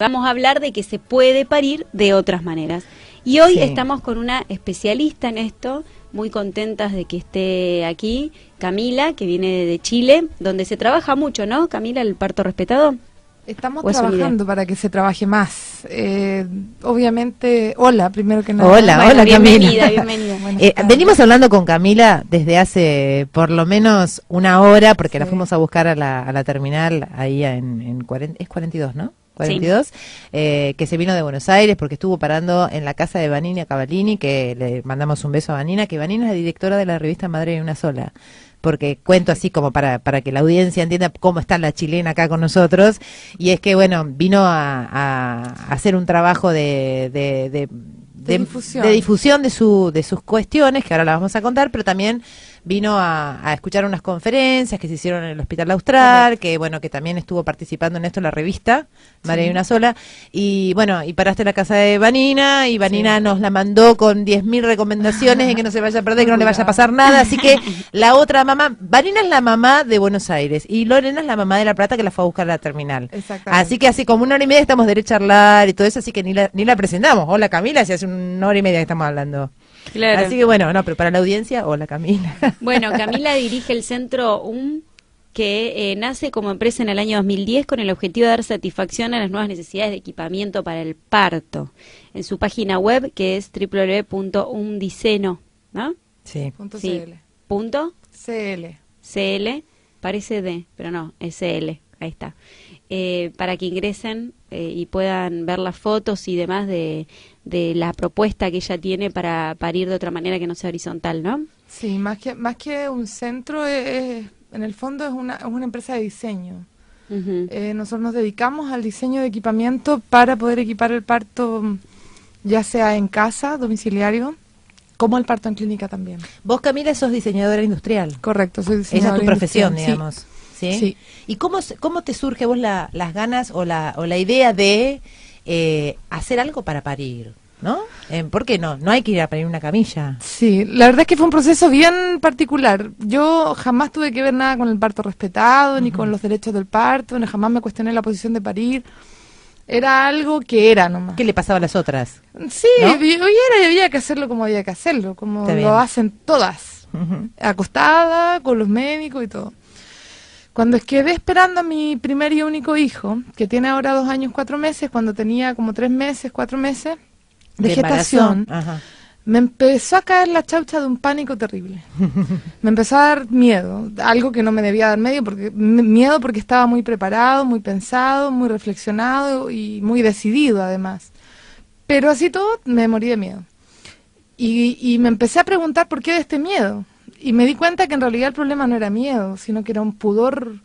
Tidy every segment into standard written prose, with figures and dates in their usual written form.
vamos a hablar de que se puede parir de otras maneras. Y hoy Sí. estamos con una especialista en esto, muy contentas de que esté aquí, Camila, que viene de Chile, donde se trabaja mucho, ¿no, Camila, el parto respetado? Estamos ¿O es una trabajando para que se trabaje más. Obviamente, hola, primero que nada. Hola, Bueno, hola bienvenida, Camila. bienvenida. Buenas tardes. Venimos hablando con Camila desde hace por lo menos una hora, porque la Sí. fuimos a buscar a la terminal ahí en 40, es 42, ¿no? 42, que se vino de Buenos Aires porque estuvo parando en la casa de Vanina Cavallini, que le mandamos un beso a Vanina, que Vanina es la directora de la revista Madre de una Sola. Porque cuento así como para que la audiencia entienda cómo está la chilena acá con nosotros, y es que bueno, vino a hacer un trabajo de difusión de sus cuestiones, que ahora las vamos a contar, pero también vino a escuchar unas conferencias que se hicieron en el Hospital Austral, que bueno, que también estuvo participando en esto la revista Madre de una Sola, y bueno, y paraste en la casa de Vanina, y Vanina nos la mandó con 10.000 recomendaciones de que no se vaya a perder, que no le vaya a pasar nada, así que la otra mamá, Vanina es la mamá de Buenos Aires, y Lorena es la mamá de La Plata, que la fue a buscar a la terminal. Exactamente. Así que así como una hora y media estamos derecho a charlar y todo eso, así que ni la presentamos. Hola Camila, si hace una hora y media que estamos hablando. Claro. Así que bueno, no, pero para la audiencia, hola Camila. Bueno, Camila dirige el centro que nace como empresa en el año 2010 con el objetivo de dar satisfacción a las nuevas necesidades de equipamiento para el parto. En su página web, que es www.umdiceno, ¿no? Sí. Sí. .cl. Punto CL. CL, parece D, pero no, es CL, ahí está. Para que ingresen y puedan ver las fotos y demás de la propuesta que ella tiene para parir de otra manera que no sea horizontal, ¿no? Sí, más que un centro, en el fondo es una empresa de diseño. Ujú. Nosotros nos dedicamos al diseño de equipamiento para poder equipar el parto, ya sea en casa, domiciliario, como el parto en clínica también. Vos Camila sos diseñadora industrial. Correcto, soy Esa es diseñadora tu profesión, industrial, digamos. ¿Sí? Sí. ¿Y cómo te surge a vos las ganas o la idea de hacer algo para parir? ¿No? ¿Por qué no? No hay que ir a parir una camilla. Sí, la verdad es que fue un proceso bien particular. Yo jamás tuve que ver nada con el parto respetado, ni con los derechos del parto, ni jamás me cuestioné la posición de parir. Era algo que era nomás. ¿Qué le pasaba a las otras? Sí, ¿No? y había que hacerlo como había que hacerlo, como Está bien. lo hacen todas, Ujú. acostada, con los médicos y todo. Cuando quedé esperando a mi primer y único hijo, que tiene ahora 2 años, 4 meses, cuando tenía como 3 meses, 4 meses de gestación, embarazo. Ajá. me empezó a caer la chaucha de un pánico terrible. Me empezó a dar miedo, algo que no me debía dar miedo porque estaba muy preparado, muy pensado, muy reflexionado y muy decidido además. Pero así todo me morí de miedo. Y me empecé a preguntar por qué de este miedo. Y me di cuenta que en realidad el problema no era miedo, sino que era un pudor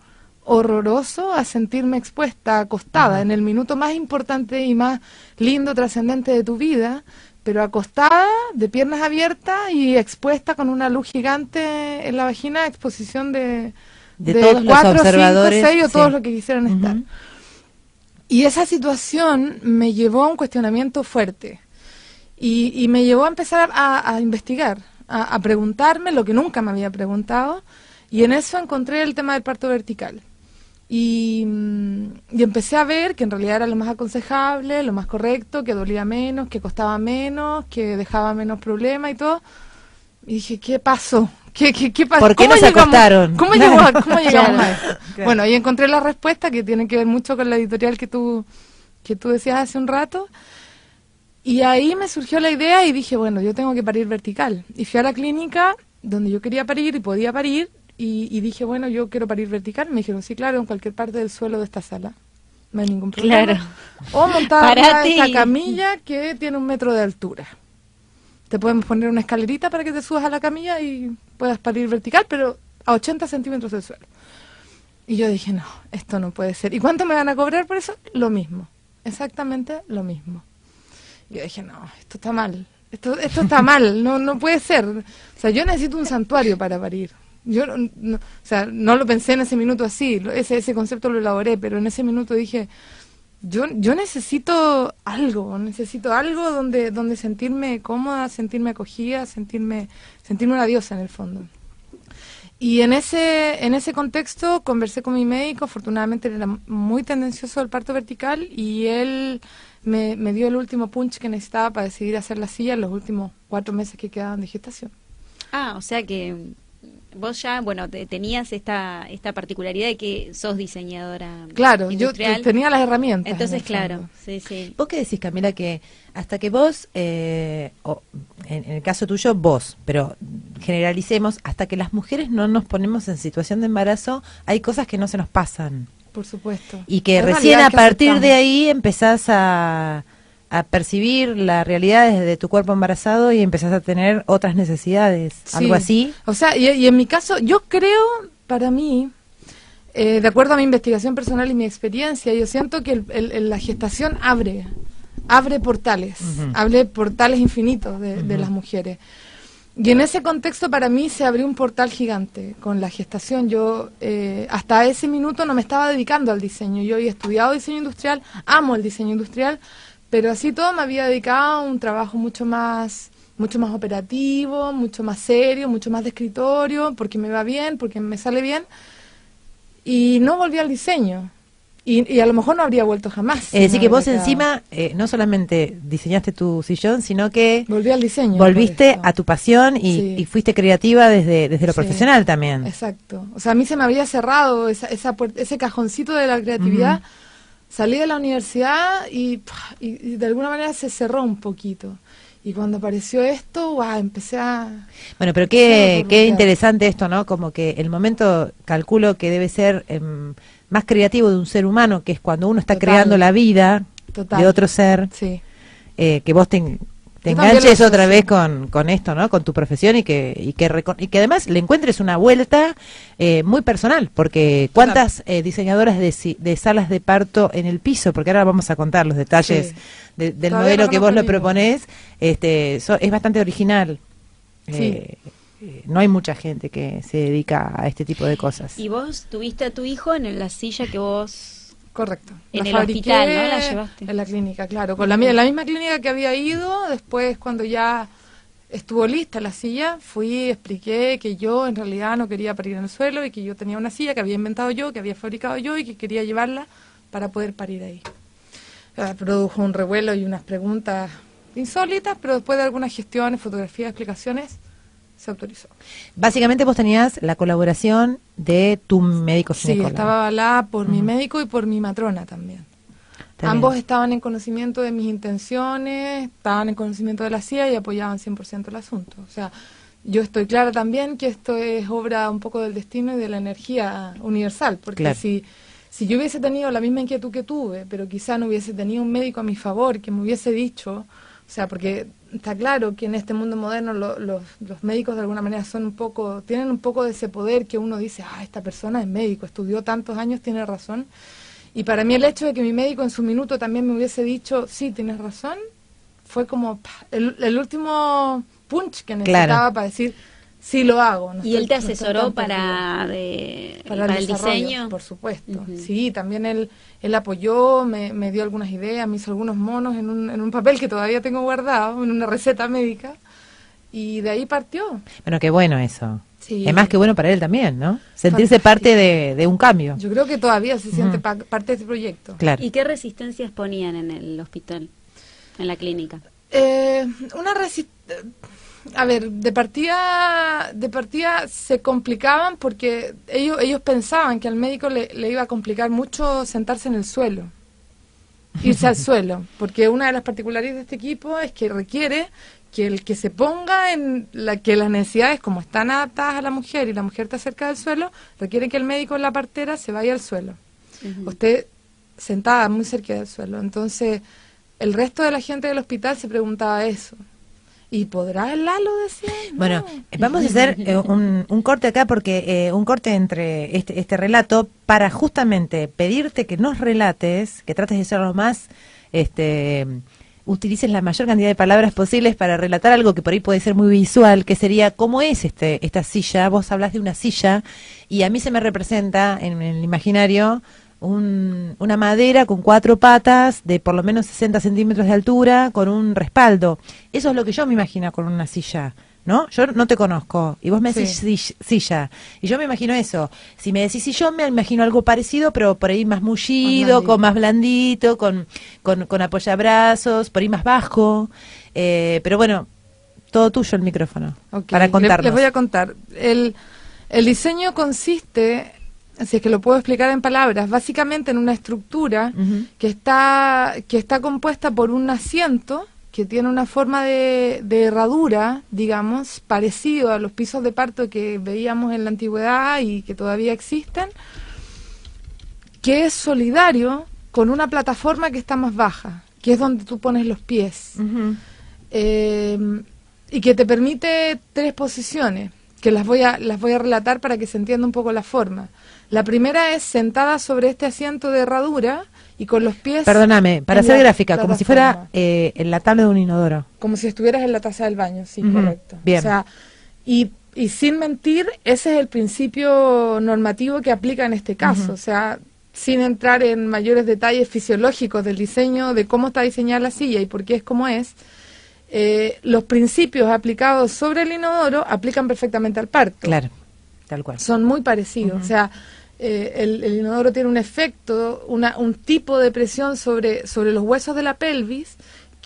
horroroso a sentirme expuesta, acostada, en el minuto más importante y más lindo, trascendente de tu vida, pero acostada, de piernas abiertas y expuesta con una luz gigante en la vagina, exposición de todos los 4, 5, observadores, 6 o sí. todos los que quisieran Ujú. estar. Y esa situación me llevó a un cuestionamiento fuerte y me llevó a empezar a investigar, a preguntarme lo que nunca me había preguntado, y en eso encontré el tema del parto vertical. Y empecé a ver que en realidad era lo más aconsejable, lo más correcto, que dolía menos, que costaba menos, que dejaba menos problemas y todo. Y dije, ¿qué pasó? ¿Qué pasó? ¿Por qué ¿Cómo nos llegamos? acostaron? ¿Cómo llegamos a eso? Claro. Bueno, ahí encontré la respuesta, que tiene que ver mucho con la editorial que tú decías hace un rato. Y ahí me surgió la idea y dije, bueno, yo tengo que parir vertical. Y fui a la clínica donde yo quería parir y podía parir, y dije, bueno, yo quiero parir vertical. Me dijeron, sí, claro, en cualquier parte del suelo de esta sala. No hay ningún problema. Claro. O montada Parate esta y- camilla que tiene 1 metro de altura. Te podemos poner una escalerita para que te subas a la camilla y puedas parir vertical, pero a 80 centímetros del suelo. Y yo dije, no, esto no puede ser. ¿Y cuánto me van a cobrar por eso? Lo mismo. Exactamente lo mismo. Yo dije, no, esto está mal. Esto está mal, no puede ser. O sea, yo necesito un santuario para parir. Yo o sea, no lo pensé en ese minuto así, ese concepto lo elaboré, pero en ese minuto dije, yo necesito algo donde sentirme cómoda, sentirme acogida, sentirme una diosa en el fondo. Y en ese contexto conversé con mi médico, afortunadamente él era muy tendencioso al parto vertical y él me dio el último punch que necesitaba para decidir hacer la silla en los últimos 4 meses que quedaban de gestación. Ah, o sea que vos ya, bueno, tenías esta particularidad de que sos diseñadora Claro, industrial. yo tenía las herramientas. Entonces, en el fondo. claro, sí, sí. ¿Vos qué decís, Camila? Que hasta que vos, o en el caso tuyo, vos, pero generalicemos, hasta que las mujeres no nos ponemos en situación de embarazo, hay cosas que no se nos pasan. Por supuesto. Y que Hay recién a realidades que partir de aceptamos. ahí empezás a percibir la realidad desde tu cuerpo embarazado y empezás a tener otras necesidades, Sí. algo así. O sea, y en mi caso, yo creo, para mí, de acuerdo a mi investigación personal y mi experiencia, yo siento que la gestación abre portales, Ujú. abre portales infinitos de Ujú. las mujeres. Y en ese contexto para mí se abrió un portal gigante con la gestación. Yo hasta ese minuto no me estaba dedicando al diseño. Yo había estudiado diseño industrial, amo el diseño industrial, pero así todo me había dedicado a un trabajo mucho más operativo, mucho más serio, mucho más de escritorio, porque me va bien, porque me sale bien. Y no volví al diseño. Y a lo mejor no habría vuelto jamás. Es si decir, me que vos hubiera quedado. encima no solamente diseñaste tu sillón, sino que Volví al diseño. volviste por esto. a tu pasión Sí. y fuiste creativa desde lo Sí. profesional también. Exacto. O sea, a mí se me había cerrado ese cajoncito de la creatividad. Ujú. Salí de la universidad y de alguna manera se cerró un poquito. Y cuando apareció esto, empecé a... Bueno, pero Sí, qué por bloquear. interesante esto, ¿no? Como que el momento, calculo que debe ser más creativo de un ser humano, que es cuando uno está Total. creando la vida Total. de otro ser, Sí. que vos te Yo también enganches lo otra asocio. vez con esto, ¿no? Con tu profesión y que además le encuentres una vuelta muy personal, porque ¿cuántas diseñadoras de salas de parto en el piso? Porque ahora vamos a contar los detalles Sí. del Todavía modelo no que conozco vos lo ninguno. proponés, es bastante original. Sí. No hay mucha gente que se dedica a este tipo de cosas. Y vos tuviste a tu hijo en la silla que vos... Correcto. En La el fabriqué hospital, ¿no? La llevaste. En la clínica, claro. Con la misma clínica que había ido, después cuando ya estuvo lista la silla, fui, expliqué que yo en realidad no quería parir en el suelo y que yo tenía una silla que había inventado yo, que había fabricado yo y que quería llevarla para poder parir ahí. Produjo un revuelo y unas preguntas insólitas, pero después de algunas gestiones, fotografías, explicaciones, se autorizó. Básicamente vos tenías la colaboración de tu médico Sí, ginecólogo. estaba avalada por mi Ujú. médico y por mi matrona también. Está Ambos bien. estaban en conocimiento de mis intenciones, estaban en conocimiento de la CIA y apoyaban 100% el asunto. O sea, yo estoy clara también que esto es obra un poco del destino y de la energía universal, porque Claro. si yo hubiese tenido la misma inquietud que tuve, pero quizá no hubiese tenido un médico a mi favor que me hubiese dicho, o sea, porque está claro que en este mundo moderno los médicos de alguna manera tienen un poco de ese poder que uno dice, esta persona es médico, estudió tantos años, tiene razón. Y para mí el hecho de que mi médico en su minuto también me hubiese dicho, sí, tienes razón, fue como el último punch que necesitaba Claro. para decir, sí lo hago. No ¿Y estoy- él te no estoy asesoró tan para el desarrollo, diseño? por supuesto. Ujú. Sí, también él apoyó, me dio algunas ideas, me hizo algunos monos en un papel que todavía tengo guardado, en una receta médica, y de ahí partió. Bueno, qué bueno eso. Sí. Es más que bueno para él también, ¿no? Sentirse Fantástico. parte de un cambio. Yo creo que todavía se siente Ujú. parte de este proyecto. Claro. ¿Y qué resistencias ponían en el hospital, en la clínica? Una resistencia... A ver, de partida se complicaban porque ellos pensaban que al médico le iba a complicar mucho sentarse en el suelo, irse al suelo, porque una de las particularidades de este equipo es que requiere que el que se ponga que las necesidades como están adaptadas a la mujer y la mujer está cerca del suelo, requiere que el médico en la partera se vaya al suelo, Ujú. usted sentada muy cerca del suelo. Entonces, el resto de la gente del hospital se preguntaba eso. ¿Y podrá el Lalo decir? No. Bueno, vamos a hacer un corte acá porque un corte entre este relato para justamente pedirte que nos relates, que trates de ser lo más, utilices la mayor cantidad de palabras posibles para relatar algo que por ahí puede ser muy visual, que sería cómo es esta silla. Vos hablas de una silla y a mí se me representa en el imaginario una madera con 4 patas de por lo menos 60 centímetros de altura con un respaldo. Eso es lo que yo me imagino con una silla. ¿no? Yo no te conozco y vos me decís Sí. silla y yo me imagino eso. Si me decís sillón me imagino algo parecido, pero por ahí más mullido, con más blandito, con apoyabrazos, por ahí más bajo. Pero bueno, todo tuyo el micrófono Ok, para contarnos. Les voy a contar. El diseño consiste, si es que lo puedo explicar en palabras, básicamente en una estructura Ujú. que está compuesta por un asiento que tiene una forma de herradura, digamos, parecido a los pisos de parto que veíamos en la antigüedad y que todavía existen, que es solidario con una plataforma que está más baja, que es donde tú pones los pies. Ujú. Y que te permite 3 posiciones, que las voy a relatar para que se entienda un poco la forma. La primera es sentada sobre este asiento de herradura y con los pies... Perdóname, para en ser la gráfica, como si fuera plataforma. en la tabla de un inodoro. Como si estuvieras en la taza del baño, sí, Ujú, correcto. bien. O sea, y sin mentir, ese es el principio normativo que aplica en este caso. Ujú. O sea, sin entrar en mayores detalles fisiológicos del diseño, de cómo está diseñada la silla y por qué es como es, los principios aplicados sobre el inodoro aplican perfectamente al parto. Claro, tal cual. Son muy parecidos. Ujú. O sea, el inodoro tiene un efecto, un tipo de presión sobre los huesos de la pelvis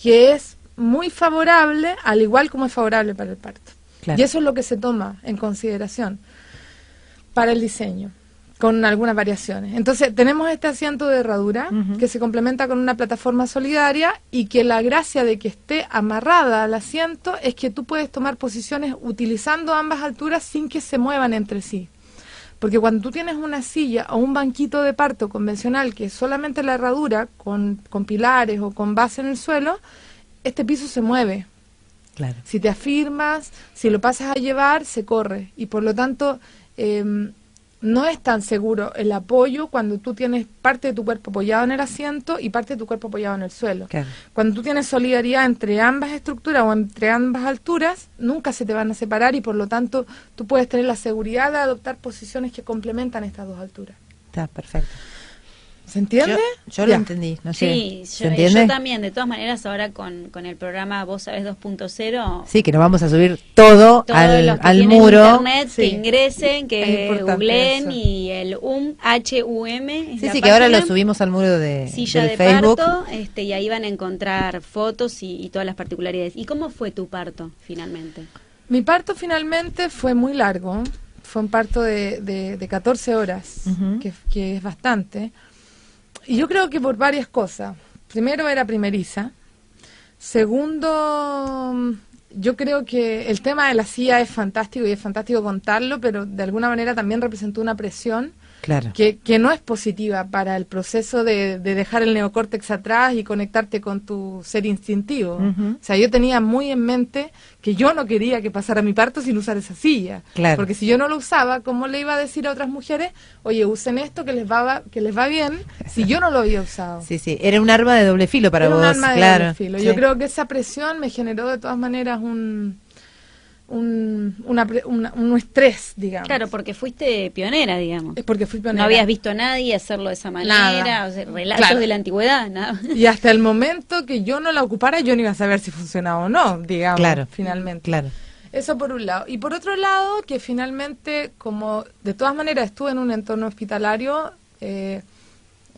que es muy favorable, al igual como es favorable para el parto. Claro. Y eso es lo que se toma en consideración para el diseño, con algunas variaciones. Entonces, tenemos este asiento de herradura Ujú. que se complementa con una plataforma solidaria y que la gracia de que esté amarrada al asiento es que tú puedes tomar posiciones utilizando ambas alturas sin que se muevan entre sí. Porque cuando tú tienes una silla o un banquito de parto convencional que es solamente la herradura con pilares o con base en el suelo, este piso se mueve. Claro. Si te afirmas, si lo pasas a llevar, se corre. Y por lo tanto, no es tan seguro el apoyo cuando tú tienes parte de tu cuerpo apoyado en el asiento y parte de tu cuerpo apoyado en el suelo. Claro. Cuando tú tienes solidaridad entre ambas estructuras o entre ambas alturas, nunca se te van a separar y por lo tanto tú puedes tener la seguridad de adoptar posiciones que complementan estas dos alturas. Está perfecto. ¿Se entiende? Yo lo Ya. entendí, no sé. Sí, ¿Se yo entiende? también, de todas maneras, ahora con el programa Vos Sabés 2.0, Sí, que nos vamos a subir todo todos los que al tienen muro. internet, Sí. que ingresen, Es que importante googleen eso. y el HUM es Sí, la sí, que ahora lo página, subimos al muro de, silla del de Facebook. parto, y ahí van a encontrar fotos y todas las particularidades. ¿Y cómo fue tu parto finalmente? Mi parto finalmente fue muy largo. Fue un parto de 14 horas, Ujú. que es bastante. Y yo creo que por varias cosas. Primero, era primeriza. Segundo, yo creo que el tema de la silla es fantástico y es fantástico contarlo, pero de alguna manera también representó una presión Claro. que no es positiva para el proceso de dejar el neocórtex atrás y conectarte con tu ser instintivo. Ujú. O sea, yo tenía muy en mente que yo no quería que pasara mi parto sin usar esa silla. Claro. Porque si yo no lo usaba, ¿cómo le iba a decir a otras mujeres, oye, usen esto que les va bien, si yo no lo había usado? Sí, sí, era un arma de doble filo para Era vos, un arma de claro. doble filo. Sí. Yo creo que esa presión me generó de todas maneras un estrés, digamos. Claro, porque fuiste pionera, digamos. Es porque fui pionera. No habías visto a nadie hacerlo de esa manera, Nada. o sea, relatos Claro. de la antigüedad, nada. Y hasta el momento que yo no la ocupara, yo no iba a saber si funcionaba o no, digamos, Claro. finalmente. Claro. Eso por un lado. Y por otro lado, que finalmente, como de todas maneras estuve en un entorno hospitalario,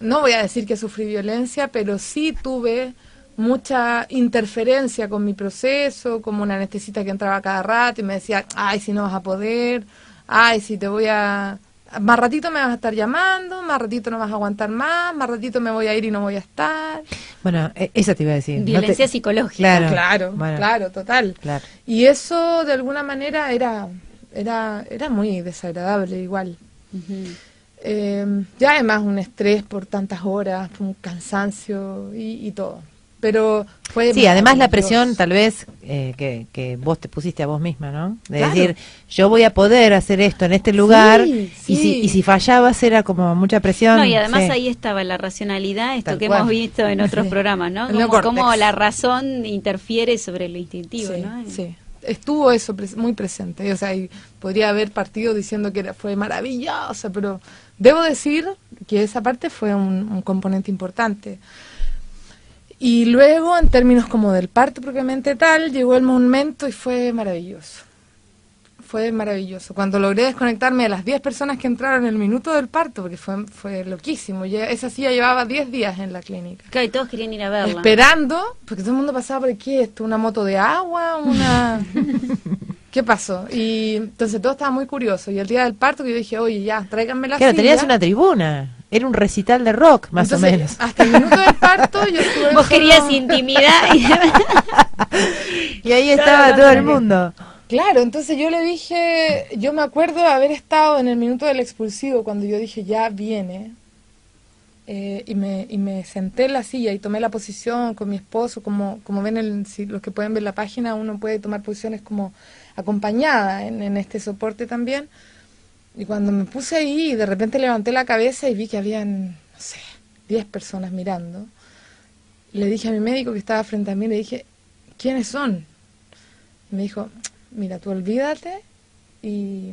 no voy a decir que sufrí violencia, pero sí tuve mucha interferencia con mi proceso, como una anestesista que entraba cada rato y me decía, ay, si no vas a poder, ay, si te voy a... Más ratito me vas a estar llamando, más ratito no vas a aguantar más ratito me voy a ir y no voy a estar. Bueno, eso te iba a decir. No Violencia te- psicológica. Claro. Claro, Bueno. claro, total. Claro. Y eso de alguna manera era muy desagradable igual. Ujú. Ya además un estrés por tantas horas, un cansancio y todo. Pero fue Sí, además la maravilloso. presión tal vez que vos te pusiste a vos misma, ¿no? De Claro. decir, yo voy a poder hacer esto en este lugar Sí, y sí. si fallabas era como mucha presión. No, y además sí. ahí estaba la racionalidad, esto Tal que cual. hemos visto en otros Sí. programas, ¿no? El Como, neocórtex. cómo la razón interfiere sobre lo instintivo, Sí, ¿no? sí. Estuvo eso muy presente. O sea, y podría haber partido diciendo que fue maravillosa, pero debo decir que esa parte fue un componente importante. Y luego, en términos como del parto propiamente tal, llegó el momento y fue maravilloso. fue maravilloso. Cuando logré desconectarme de las 10 personas que entraron en el minuto del parto, porque fue loquísimo. Esa silla llevaba 10 días en la clínica. Claro, y todos querían ir a verla. Esperando, porque todo el mundo pasaba por aquí, ¿una moto de agua? ¿Qué pasó? Y entonces todo estaba muy curioso. Y el día del parto, que yo dije, oye, ya, tráiganme la Claro, silla. tenías una tribuna. Era un recital de rock, más Entonces, o menos. hasta el minuto del parto yo estuve Vos querías intimidad. Y ahí estaba todo el mundo. Claro, entonces yo le dije, yo me acuerdo de haber estado en el minuto del expulsivo cuando yo dije, ya viene, y me senté en la silla y tomé la posición con mi esposo, como ven, si los que pueden ver la página, uno puede tomar posiciones como acompañada en este soporte también. Y cuando me puse ahí, de repente levanté la cabeza y vi que habían, no sé, 10 personas mirando. Le dije a mi médico que estaba frente a mí, le dije, ¿quiénes son? Y me dijo, mira, tú olvídate y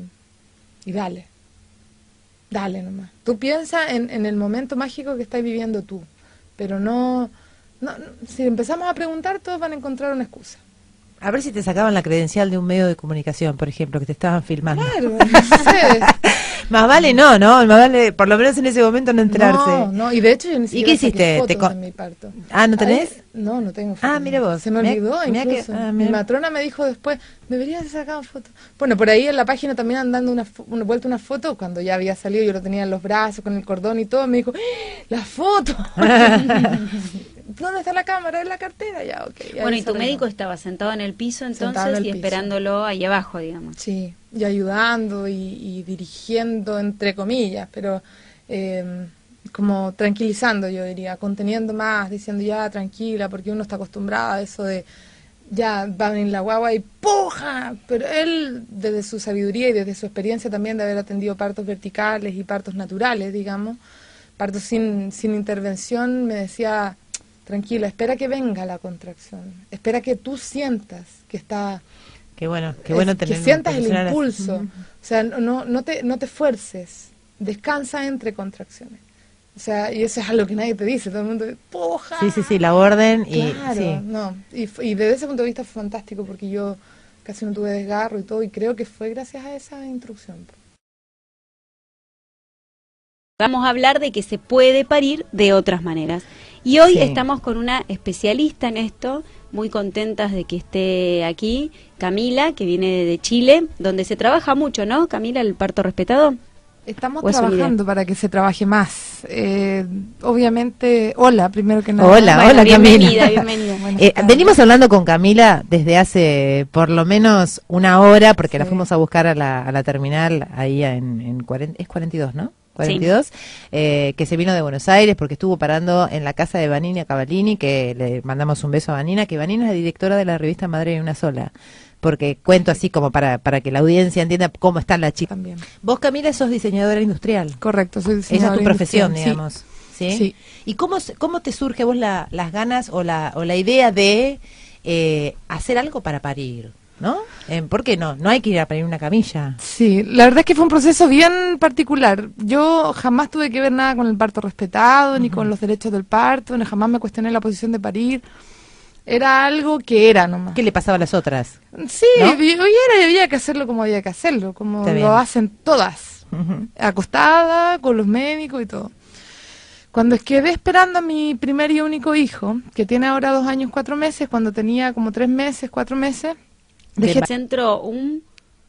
dale nomás. Tú piensa en el momento mágico que estás viviendo tú, pero no, si empezamos a preguntar, todos van a encontrar una excusa. A ver si te sacaban la credencial de un medio de comunicación, por ejemplo, que te estaban filmando. Claro, no sé. Más vale no, más vale, por lo menos en ese momento no enterarse. No, y de hecho yo ni siquiera qué hiciste? saqué fotos de mi parto. Ah, ¿no tenés? No tengo fotos. Ah, mira vos. Se me olvidó incluso. Mi matrona me dijo después, deberías de sacar fotos. Bueno, por ahí en la página también andando vuelta una foto, cuando ya había salido, yo lo tenía en los brazos, con el cordón y todo, me dijo, ¡Ah, la foto! ¿Dónde está la cámara? ¿En la cartera? Ya, ok. Bueno, y tu médico estaba sentado en el piso entonces y esperándolo ahí abajo, digamos. Sí, y ayudando y dirigiendo, entre comillas, pero como tranquilizando, yo diría, conteniendo más, diciendo ya, tranquila, porque uno está acostumbrado a eso de ya va a venir la guagua y ¡puja! Pero él, desde su sabiduría y desde su experiencia también de haber atendido partos verticales y partos naturales, digamos, partos sin intervención, me decía, tranquila, espera que venga la contracción, espera que tú sientas que está... Qué bueno que tener sientas el impulso, o sea, no te fuerces, descansa entre contracciones. O sea, y eso es algo que nadie te dice, todo el mundo ¡puja! Sí, la orden y... Claro, sí. no, y desde ese punto de vista fue fantástico, porque yo casi no tuve desgarro y todo, y creo que fue gracias a esa instrucción. Vamos a hablar de que se puede parir de otras maneras. Y hoy estamos con una especialista en esto, muy contentas de que esté aquí, Camila, que viene de Chile, donde se trabaja mucho, ¿no, Camila, el parto respetado? Estamos trabajando para que se trabaje más. Obviamente, hola, primero que nada. Hola, bienvenida, Camila. Bienvenida. Venimos hablando con Camila desde hace por lo menos una hora, porque la fuimos a buscar a la terminal ahí en 42, ¿no? 42, sí. Que se vino de Buenos Aires porque estuvo parando en la casa de Vanina Cavallini, que le mandamos un beso a Vanina, que Vanina es la directora de la revista Madre de una Sola, porque cuento así como para que la audiencia entienda cómo está la chica. También. Vos, Camila, sos diseñadora industrial. Correcto, soy diseñadora. Esa es tu profesión, industrial, digamos. ¿Sí? Sí. ¿Y cómo te surge a vos las ganas o la idea de hacer algo para parir? ¿No? ¿Por qué no? No hay que ir a parir una camilla. Sí, la verdad es que fue un proceso bien particular. Yo jamás tuve que ver nada con el parto respetado, ni con los derechos del parto, ni jamás me cuestioné la posición de parir. Era algo que era nomás. ¿Qué le pasaba a las otras? Sí, ¿no? y había que hacerlo como había que hacerlo, como lo hacen todas, acostada, con los médicos y todo. Cuando quedé esperando a mi primer y único hijo, que tiene ahora 2 años 4 meses, cuando tenía como 3 meses, 4 meses, dejé el centro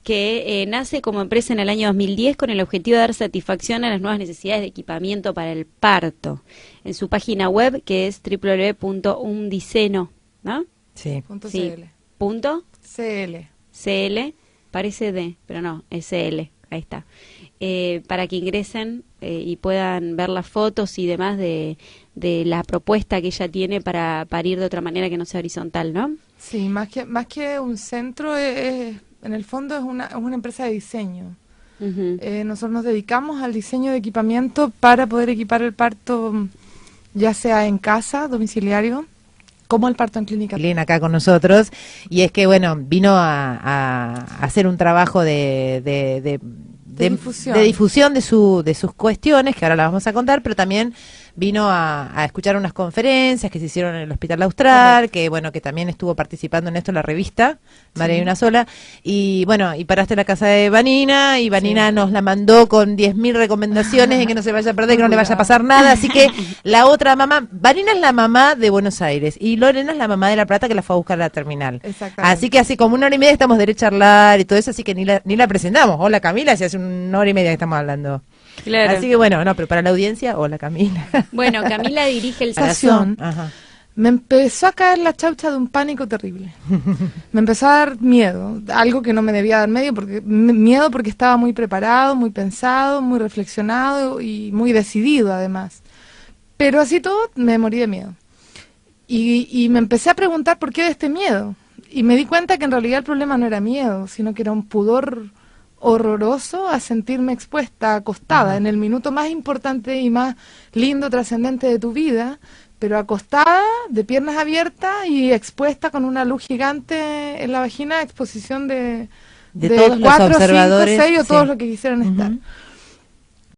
que nace como empresa en el año 2010 con el objetivo de dar satisfacción a las nuevas necesidades de equipamiento para el parto. En su página web, que es www.umdiceno, ¿no? Sí. Sí. Punto CL. CL. CL, parece D, pero no, es CL, ahí está. Para que ingresen y puedan ver las fotos y demás de la propuesta que ella tiene para parir de otra manera que no sea horizontal, ¿no? Sí, más que un centro, en el fondo es una empresa de diseño. Nosotros nos dedicamos al diseño de equipamiento para poder equipar el parto, ya sea en casa, domiciliario, como el parto en clínica. Elena acá con nosotros, y es que bueno, vino a hacer un trabajo de difusión de sus cuestiones, que ahora las vamos a contar, pero también vino a escuchar unas conferencias que se hicieron en el Hospital Austral, que bueno, que también estuvo participando en esto la revista, María y una sola, y bueno, y paraste en la casa de Vanina, y Vanina nos la mandó con 10.000 recomendaciones de que no se vaya a perder, que no le vaya a pasar nada, así que la otra mamá, Vanina es la mamá de Buenos Aires, y Lorena es la mamá de La Plata que la fue a buscar a la terminal. Así que hace como 1 hora y media estamos derecho a charlar y todo eso, así que ni la presentamos. Hola Camila, si hace 1 hora y media que estamos hablando. Claro. Así que bueno, no, pero para la audiencia, hola Camila. Bueno, Camila dirige el Sensación. Me empezó a caer la chaucha de un pánico terrible. Me empezó a dar miedo, algo que no me debía dar miedo porque estaba muy preparado, muy pensado, muy reflexionado y muy decidido además. Pero así todo me morí de miedo. Y me empecé a preguntar por qué de este miedo. Y me di cuenta que en realidad el problema no era miedo, sino que era un pudor horroroso a sentirme expuesta, acostada, en el minuto más importante y más lindo, trascendente de tu vida, pero acostada, de piernas abiertas y expuesta con una luz gigante en la vagina, exposición de todos 4, los observadores, 5, 6 o sí. todos los que quisieran estar.